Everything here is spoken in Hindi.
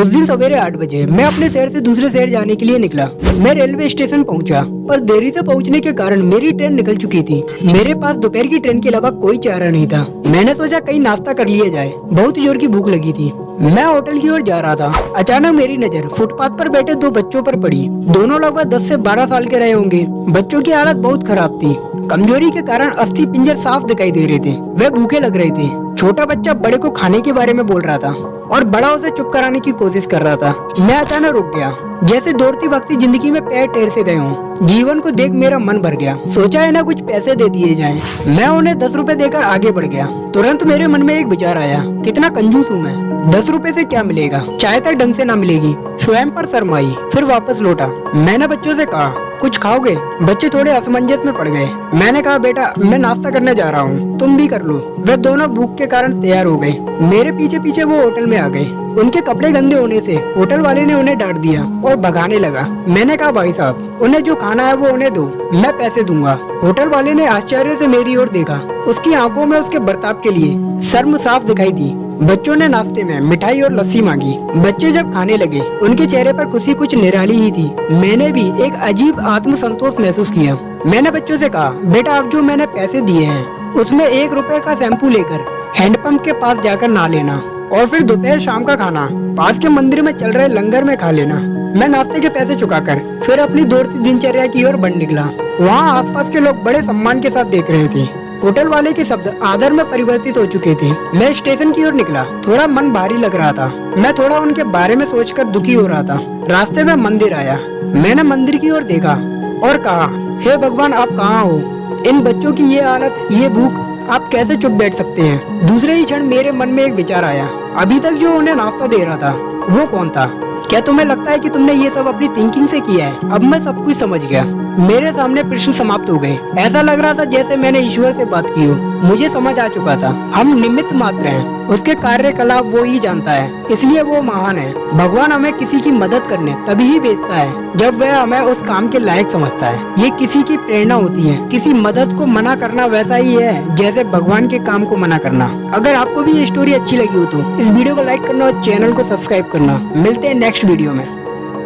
उस दिन सवेरे 8 बजे मैं अपने शहर से दूसरे शहर जाने के लिए निकला। मैं रेलवे स्टेशन पहुंचा, पर देरी से पहुंचने के कारण मेरी ट्रेन निकल चुकी थी। मेरे पास दोपहर की ट्रेन के अलावा कोई चारा नहीं था। मैंने सोचा कहीं नाश्ता कर लिया जाए, बहुत जोर की भूख लगी थी। मैं होटल की ओर जा रहा था। अचानक मेरी नजर फुटपाथ पर बैठे दो बच्चों पर पड़ी। दोनों लगभग 10 से 12 साल के रहे होंगे। बच्चों की हालत बहुत खराब थी। कमजोरी के कारण अस्थि पिंजर साफ दिखाई दे रहे थे। वे भूखे लग रहे थे। छोटा बच्चा बड़े को खाने के बारे में बोल रहा था और बड़ा उसे चुप कराने की कोशिश कर रहा था। मैं अचानक रुक गया, जैसे दौड़ती भक्ति जिंदगी में पैर टेर से गए हों। जीवन को देख मेरा मन भर गया। सोचा है ना कुछ पैसे दे दिए जाएं। मैं उन्हें 10 रुपए देकर आगे बढ़ गया। तुरंत मेरे मन में एक विचार आया, कितना कंजूस हूँ मैं। 10 रुपए से क्या मिलेगा, चाय तक ढंग से ना मिलेगी। स्वयं पर शर्माई, फिर वापस लौटा। मैंने बच्चों से कहा, कुछ खाओगे? बच्चे थोड़े असमंजस में पड़ गए। मैंने कहा, बेटा मैं नाश्ता करने जा रहा हूँ, तुम भी कर लो। वे दोनों भूख के कारण तैयार हो गए। मेरे पीछे पीछे वो होटल में आ गए। उनके कपड़े गंदे होने से होटल वाले ने उन्हें डांट दिया और भगाने लगा। मैंने कहा, भाई साहब उन्हें जो खाना है वो उन्हें दो, मैं पैसे दूंगा। होटल वाले ने आश्चर्य से मेरी ओर देखा। उसकी आंखों में उसके बर्ताव के लिए शर्म साफ दिखाई दी। बच्चों ने नाश्ते में मिठाई और लस्सी मांगी। बच्चे जब खाने लगे, उनके चेहरे पर खुशी कुछ निराली ही थी। मैंने भी एक अजीब आत्मसंतोष महसूस किया। मैंने बच्चों से कहा, बेटा अब जो मैंने पैसे दिए हैं उसमें 1 रुपए का शैम्पू लेकर हैंडपंप के पास जाकर नहा लेना और फिर दोपहर शाम का खाना पास के मंदिर में चल रहे लंगर में खा लेना। मैं नाश्ते के पैसे चुकाकर फिर अपनी दौड़ती दिनचर्या की ओर बढ़ निकला। वहाँ आसपास के लोग बड़े सम्मान के साथ देख रहे थे। होटल वाले के शब्द आदर में परिवर्तित हो चुके थे। मैं स्टेशन की ओर निकला। थोड़ा मन भारी लग रहा था। मैं थोड़ा उनके बारे में सोचकर दुखी हो रहा था। रास्ते में मंदिर आया। मैंने मंदिर की ओर देखा और कहा, हे भगवान आप कहाँ हो? इन बच्चों की ये हालत, ये भूख, आप कैसे चुप बैठ सकते हैं? दूसरे ही क्षण मेरे मन में एक विचार आया। अभी तक जो उन्हें नाश्ता दे रहा था वो कौन था? क्या तुम्हें लगता है कि तुमने ये सब अपनी थिंकिंग से किया है? अब मैं सब कुछ समझ गया। मेरे सामने प्रश्न समाप्त हो गए। ऐसा लग रहा था जैसे मैंने ईश्वर से बात की हो। मुझे समझ आ चुका था, हम निमित्त मात्र हैं। उसके कार्यकलाप वो ही जानता है, इसलिए वो महान है। भगवान हमें किसी की मदद करने तभी ही भेजता है जब वह हमें उस काम के लायक समझता है। ये किसी की प्रेरणा होती है। किसी मदद को मना करना वैसा ही है जैसे भगवान के काम को मना करना। अगर आपको भी ये स्टोरी अच्छी लगी हो तो इस वीडियो को लाइक करना और चैनल को सब्सक्राइब करना। मिलते हैं नेक्स्ट वीडियो में।